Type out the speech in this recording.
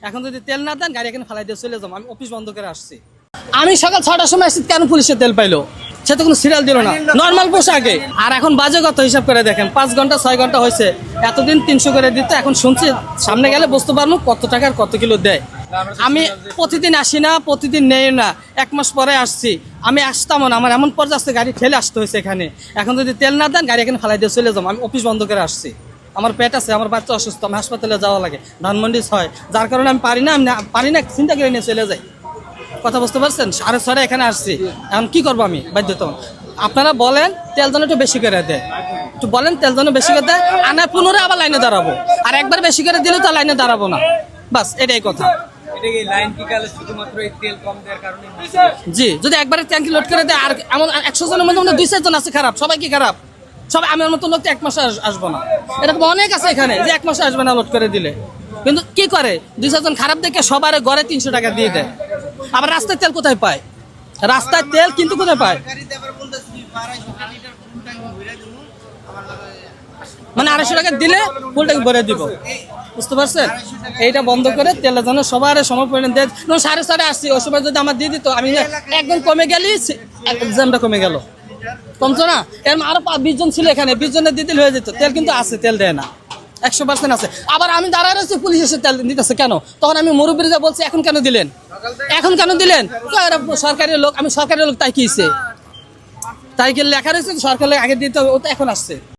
এখন যদি তেল না দেন গাড়ি এখানে ফেলাই দিয়ে চলে যাবো। আমি অফিস বন্ধ করে আসছি। আমি সকাল 6টার সময় আসছি, কেন পুলিশে তেল পাইলো? সে তো কোনো সিরিয়াল দিল না, নর্মাল পোশাকে। আর এখন বাজে কত হিসাব করে দেখেন, 5 ঘন্টা 6 ঘন্টা হয়েছে, এতদিন 300 করে দিতে। এখন শুনছি সামনে গেলে বুঝতে পারবো কত টাকার কত কিলো দেয়। আমি প্রতিদিন আসি না, প্রতিদিন নেই না, 1 মাস পরে আসছি। আমি আসতামও না, আমার এমন পর্যায়ে আসছে গাড়ি ঠেলে আসতে হয়েছে এখানে। এখন যদি তেল না দেন গাড়ি এখানে ফেলাই দিয়ে চলে যাবো। আমি অফিস বন্ধ করে আসছি। আমার পেট আছে, আমার বাচ্চা অসুস্থ, আমি হাসপাতালে যাওয়া লাগে, ধানমন্ডি 6, যার কারণে আমি পারি না চিন্তা করে নিয়ে চলে যাই। কথা বুঝতে পারছেন? 6:30 এখানে আসছি, এখন কি করবো আমি বাধ্যত। আপনারা বলেন তেল যেন একটু বেশি করে দেয়, একটু বলেন তেল যেন বেশি করে দেয়। আনা পুনরায় আবার লাইনে দাঁড়াবো, আর একবার বেশি করে দিলে তো লাইনে দাঁড়াবো না। বাস এটাই কথা। জি, যদি একবারে ট্যাঙ্কি লোড করে দেয়, আর এমন 100 জনের মধ্যে 2-4 জন আছে খারাপ, সবাই কি খারাপ? সবাই আমার মতো লোক তো 1 মাসে আসবো না। এরকম অনেক আছে এখানে যে 1 মাসে আসবে না লোড করে দিলে। কিন্তু কি করে 2-4 জন খারাপ দেখে সবার ঘরে 300 টাকা দিয়ে দেয়। আবার রাস্তায় তেল কোথায় পায়? রাস্তায় তেল কিন্তু কোথায় পায়? মানে 250 টাকা দিলে ফুল ট্যাঙ্ক ভরে দিব। বুঝতে পারছেন? এইটা বন্ধ করে তেলের জন্য সবার সময় পরিমাণ দেয়। 6:30 আসছি, ওই সময় যদি আমার দিয়ে দিত, আমি একদম কমে গেলি, জ্যামটা কমে গেল। কমছো না? এর আরো 20 জন ছিল এখানে, 20 জনের দিয়ে দিলে হয়ে যেত। তেল কিন্তু আছে, তেল দেয় না, 100% আছে। আবার আমি দাঁড়ায় রয়েছি, পুলিশ এসে তেল দিতেছে কেন? তখন আমি মুরব্বীরা বলছি এখন কেন দিলেন, এখন কেন দিলেন? সরকারি লোক, আমি সরকারি লোক, তাই কি তাই কি লেখা রয়েছে সরকারি আগে দিতে হবে, ও তো এখন আসছে।